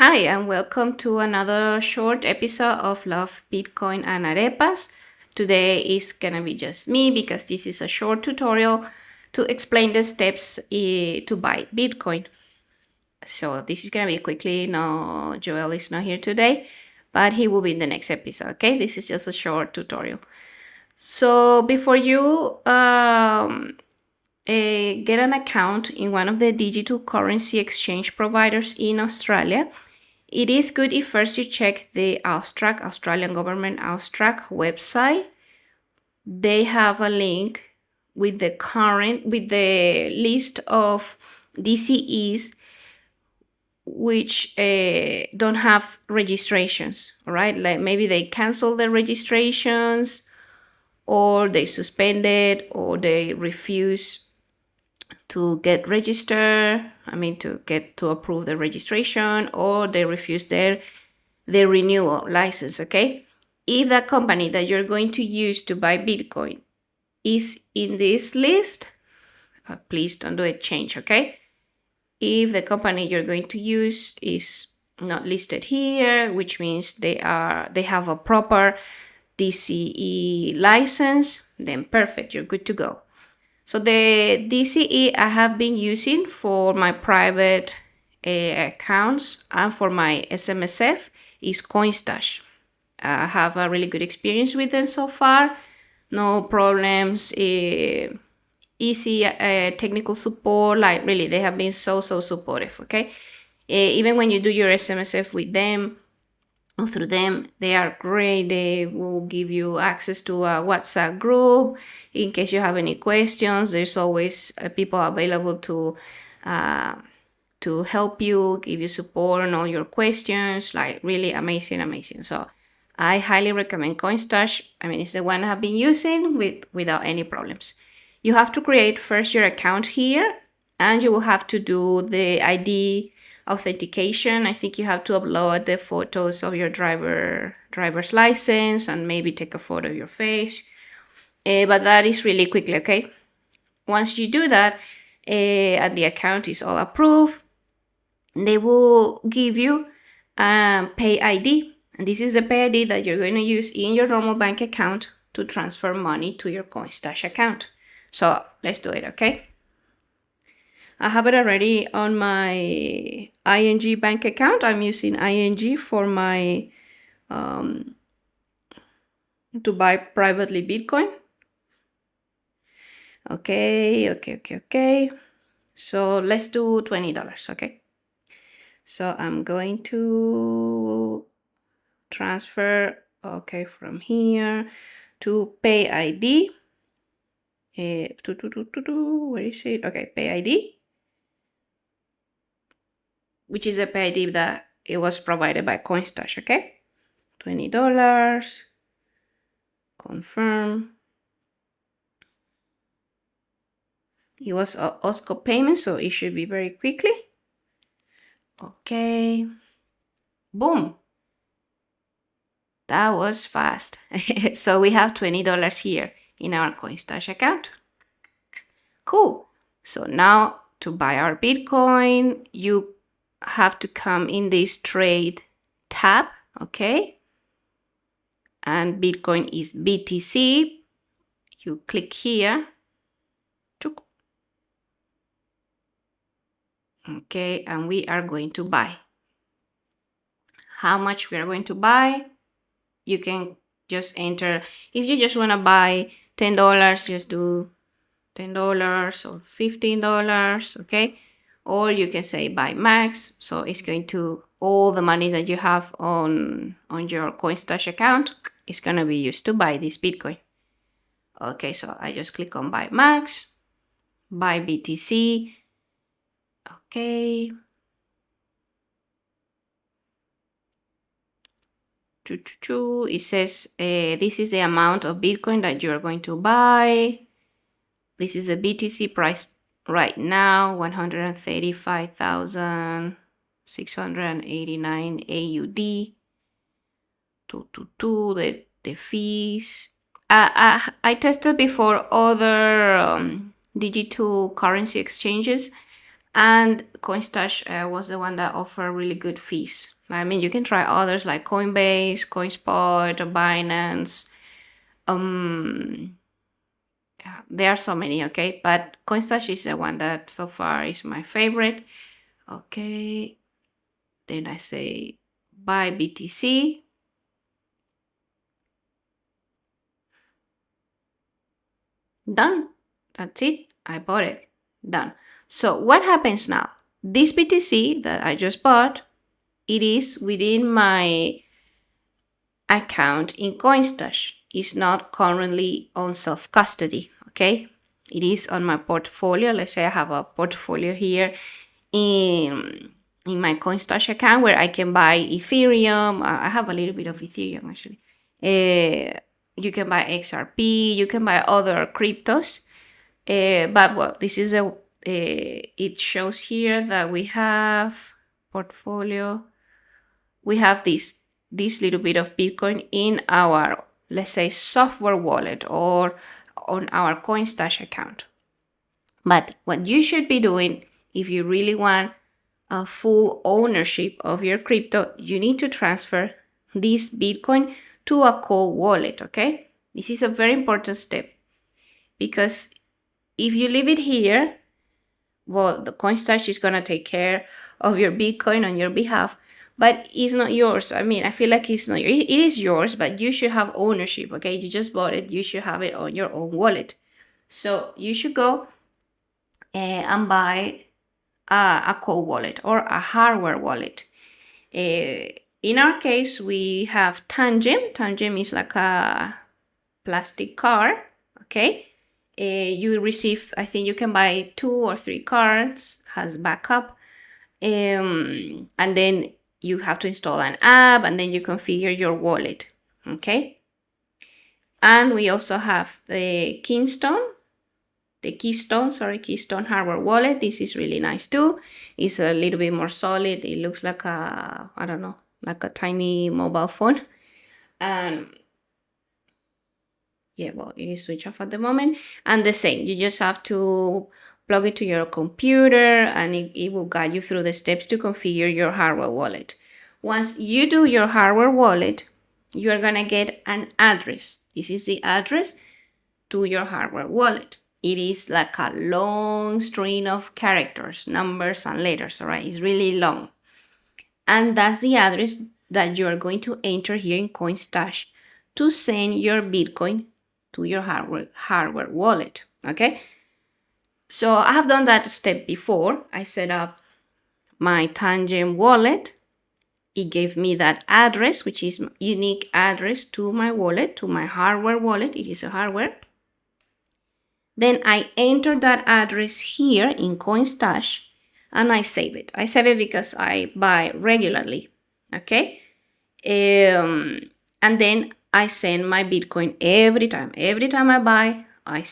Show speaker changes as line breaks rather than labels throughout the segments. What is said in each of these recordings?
Hi, and welcome to another short episode of Love, Bitcoin, and Arepas. Today is gonna be just me because this is a short tutorial to explain the steps to buy Bitcoin. So this is gonna be quickly. No, Joel is not here today, but he will be in the next episode. Okay, this is just a short tutorial. So before you get an account in one of the digital currency exchange providers in Australia, it is good if first you check the AUSTRAC, Australian Government AUSTRAC website. They have a link with the list of DCEs which don't have registrations, all right? Like maybe they cancel the registrations, or they suspended, or they refuse to get registered. To approve the registration, or they refuse the renewal license. Okay, if that company that you're going to use to buy Bitcoin is in this list, please don't do a change. Okay, if the company you're going to use is not listed here, which means they have a proper DCE license, then perfect, you're good to go. So the DCE I have been using for my private accounts and for my SMSF is Coinstash. I have a really good experience with them so far. No problems, easy technical support. Like really, they have been so supportive. Okay, even when you do your SMSF with them, through them, they are great. They will give you access to a WhatsApp group in case you have any questions. There's always people available to help you, give you support on all your questions. Like really amazing. So I highly recommend Coinstash. It's the one I've been using without any problems. You have to create first your account here, and you will have to do the ID authentication. I think you have to upload the photos of your driver's license and maybe take a photo of your face. But that is really quickly, okay? Once you do that, and the account is all approved, they will give you PayID. And this is the PayID that you're going to use in your normal bank account to transfer money to your Coinstash account. So let's do it, okay? I have it already on my ING bank account. I'm using ING for my to buy privately Bitcoin. Okay. So let's do $20, okay? So I'm going to transfer, okay, from here to PayID. Where is it? Okay, PayID, which is a PayID that it was provided by Coinstash, okay? $20, confirm. It was a OSCO payment, so it should be very quickly. Okay, boom. That was fast. So we have $20 here in our Coinstash account. Cool. So now to buy our Bitcoin, you have to come in this trade tab, okay? And Bitcoin is BTC. You click here. Okay, and we are going to buy. How much we are going to buy? You can just enter. If you just want to buy $10, just do $10 or $15, okay? Or you can say buy max. So it's going to, all the money that you have on your Coinstash account is going to be used to buy this Bitcoin. Okay, so I just click on buy max, buy BTC. Okay. It says this is the amount of Bitcoin that you are going to buy. This is the BTC price right now, 135,689 AUD. The fees. I tested before other digital currency exchanges, And Coinstash was the one that offered really good fees. I mean, you can try others like Coinbase, CoinSpot, Binance. There are so many, okay? But Coinstash is the one that so far is my favorite. Okay. Then I say buy BTC. Done. That's it. I bought it. Done. So what happens now? This BTC that I just bought, it is within my account in Coinstash. It's not currently on self-custody, okay? It is on my portfolio. Let's say I have a portfolio here in my Coinstash account where I can buy Ethereum. I have a little bit of Ethereum actually. You can buy XRP, you can buy other cryptos. But well, this is it shows here that we have portfolio. We have this little bit of Bitcoin in our, let's say, software wallet or on our Coinstash account. But what you should be doing if you really want a full ownership of your crypto, you need to transfer this Bitcoin to a cold wallet, okay? This is a very important step because if you leave it here, well, the Coinstash is going to take care of your Bitcoin on your behalf, but it's not yours. I mean, I feel like it's not yours. It is yours, but you should have ownership, okay? You just bought it. You should have it on your own wallet. So you should go and buy a cold wallet or a hardware wallet. In our case, we have Tangem. Tangem is like a plastic card, okay? You receive, I think you can buy 2 or 3 cards, has backup. And then you have to install an app and then you configure your wallet, okay? And we also have the Keystone hardware wallet. This is really nice too. It's a little bit more solid. It looks like a, I don't know, like a tiny mobile phone. And yeah, well, it is switched off at the moment. And the same, you just have to plug it to your computer and it will guide you through the steps to configure your hardware wallet. Once you do your hardware wallet, you are gonna get an address. This is the address to your hardware wallet. It is like a long string of characters, numbers, and letters, all right? It's really long. And that's the address that you are going to enter here in Coinstash to send your Bitcoin to your hardware wallet, okay? So I have done that step before. I set up my Tangem wallet. It gave me that address, which is unique address to my wallet, to my hardware wallet. It is a hardware. Then I enter that address here in Coinstash and I save it. I save it because I buy regularly, okay? And then I send my Bitcoin every time. Every time I buy, I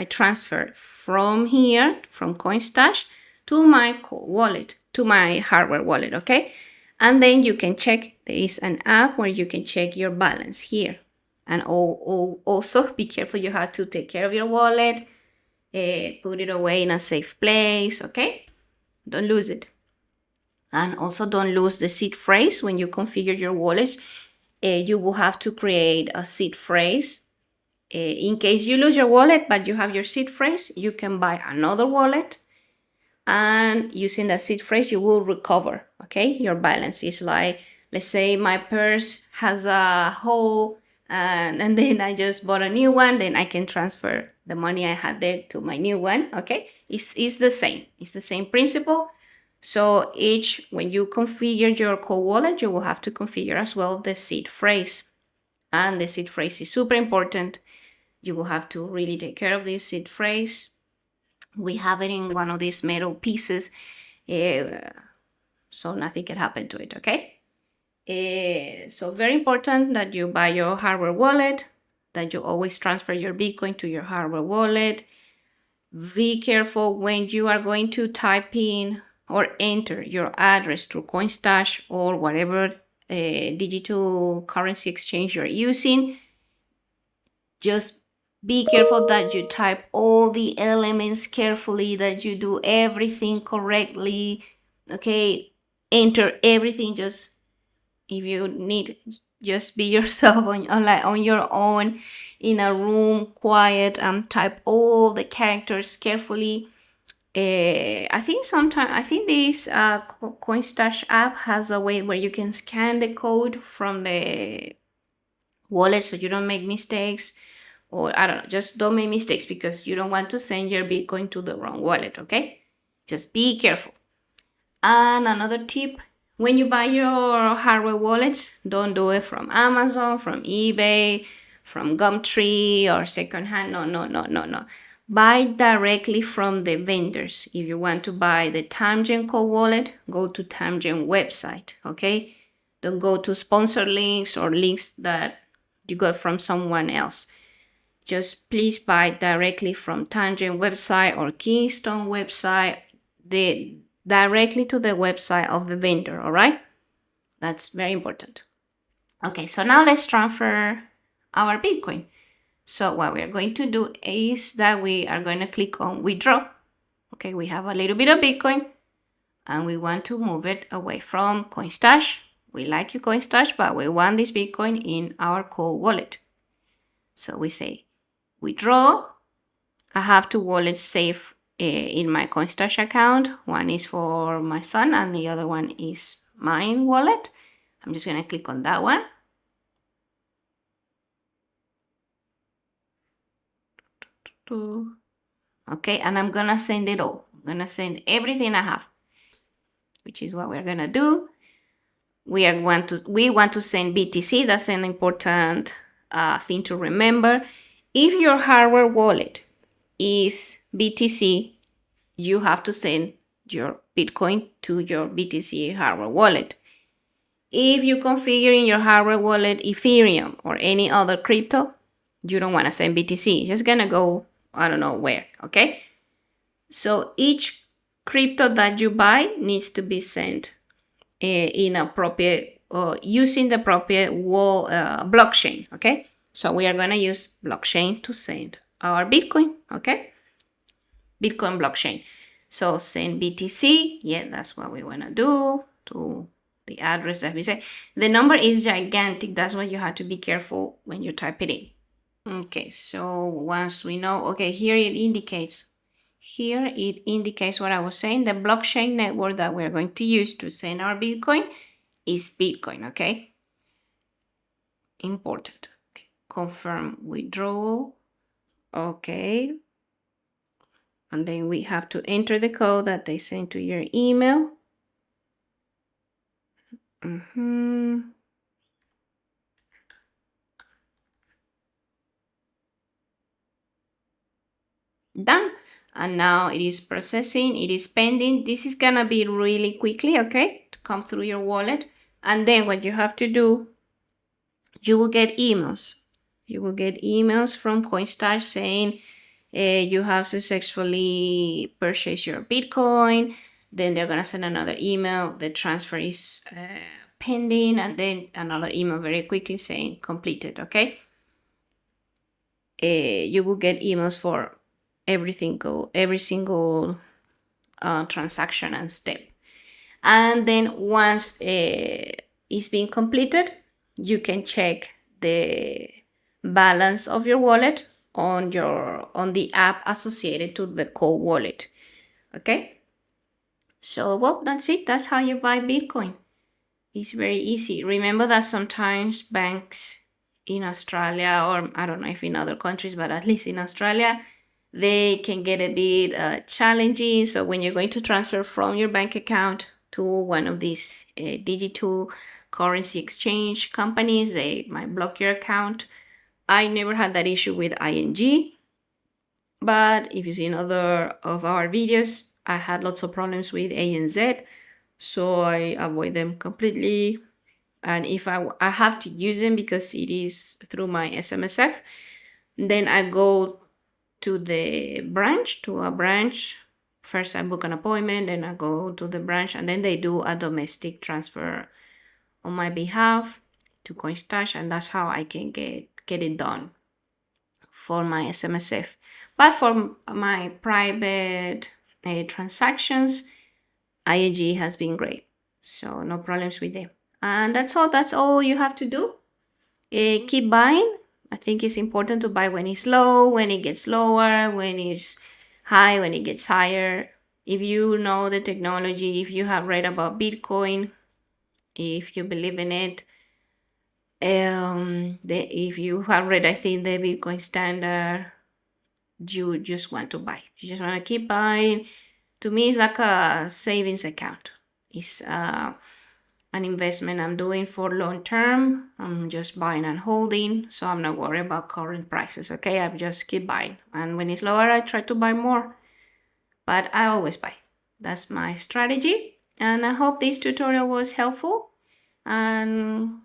transfer from here, from Coinstash, to my wallet, to my hardware wallet, okay? And then you can check, there is an app where you can check your balance here. And also be careful, you have to take care of your wallet, put it away in a safe place, okay? Don't lose it. And also don't lose the seed phrase when you configure your wallet. You will have to create a seed phrase. In case you lose your wallet, but you have your seed phrase, you can buy another wallet. And using that seed phrase, you will recover, okay? Your balance is like, let's say my purse has a hole and then I just bought a new one, then I can transfer the money I had there to my new one, okay? It's the same. It's the same principle. So when you configure your cold wallet, you will have to configure as well the seed phrase. And the seed phrase is super important. You will have to really take care of this seed phrase. We have it in one of these metal pieces, so nothing can happen to it, okay? So very important that you buy your hardware wallet, that you always transfer your Bitcoin to your hardware wallet. Be careful when you are going to type in or enter your address through Coinstash or whatever digital currency exchange you're using. Just Be careful that you type all the elements carefully, that you do everything correctly. Okay, enter everything. Just if you need, just be yourself on your own in a room, quiet, and type all the characters carefully. I think this Coinstash app has a way where you can scan the code from the wallet so you don't make mistakes, or I don't know, just don't make mistakes because you don't want to send your Bitcoin to the wrong wallet. Okay, just be careful. And another tip, when you buy your hardware wallet, don't do it from Amazon, from eBay, from Gumtree or secondhand. No, no, no, no, no. Buy directly from the vendors. If you want to buy the TimeGen Cold Wallet, go to TimeGen website, okay? Don't go to sponsor links or links that you got from someone else. Just please buy directly from TimeGen website or Keystone website, directly to the website of the vendor, all right? That's very important. Okay, so now let's transfer our Bitcoin. So what we are going to do is that we are going to click on withdraw. Okay, we have a little bit of Bitcoin and we want to move it away from Coinstash. We like your Coinstash, but we want this Bitcoin in our cold wallet. So we say withdraw. I have two wallets saved in my Coinstash account. One is for my son and the other one is mine wallet. I'm just going to click on that one. Okay, and I'm going to send it all. I'm going to send everything I have, which is what we're going to do. We want to send BTC. That's an important thing to remember. If your hardware wallet is BTC, you have to send your Bitcoin to your BTC hardware wallet. If you configure in your hardware wallet Ethereum or any other crypto, you don't want to send BTC. It's just gonna go, I don't know where, okay? So each crypto that you buy needs to be sent in appropriate, using the appropriate blockchain, okay? So we are gonna use blockchain to send our Bitcoin, okay? Bitcoin blockchain. So send BTC, yeah, that's what we wanna do to the address that we say. The number is gigantic, that's why you have to be careful when you type it in. Okay, so once we know, okay, here it indicates what I was saying. The blockchain network that we're going to use to send our Bitcoin is Bitcoin, okay? Important. Okay. Confirm withdrawal. Okay. And then we have to enter the code that they send to your email. Done. And now it is processing, it is pending. This is gonna be really quickly, okay, to come through your wallet. And then what you have to do, you will get emails. You will get emails from Coinstash saying you have successfully purchased your Bitcoin. Then they're gonna send another email. The transfer is pending, and then another email very quickly saying completed, okay? You will get emails for every single transaction and step. And then once it's been completed, you can check the balance of your wallet on the app associated to the cold wallet. Okay, so well, that's it. That's how you buy Bitcoin. It's very easy. Remember that sometimes banks in Australia, or I don't know if in other countries, but at least in Australia, they can get a bit challenging. So when you're going to transfer from your bank account to one of these digital currency exchange companies, they might block your account. I never had that issue with ING, but if you've seen other of our videos, I had lots of problems with ANZ, so I avoid them completely. And if I have to use them because it is through my SMSF, then I go to a branch. First I book an appointment, then I go to the branch, and then they do a domestic transfer on my behalf to Coinstash, and that's how I can get it done for my SMSF. But for my private transactions, IAG has been great. So no problems with them. And that's all. That's all you have to do. Keep buying. I think it's important to buy when it's low, when it gets lower, when it's high, when it gets higher. If you know the technology, if you have read about Bitcoin, if you believe in it, if you have read, I think, the Bitcoin standard, you just want to buy. You just want to keep buying. To me, it's like a savings account. It's an investment I'm doing for long term. I'm just buying and holding, so I'm not worried about current prices. Okay, I just keep buying, and when it's lower, I try to buy more. But I always buy. That's my strategy, and I hope this tutorial was helpful. And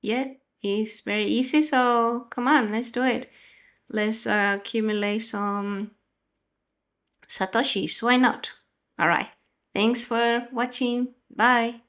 yeah, it's very easy. So come on, let's do it. Let's accumulate some satoshis. Why not? All right. Thanks for watching. Bye.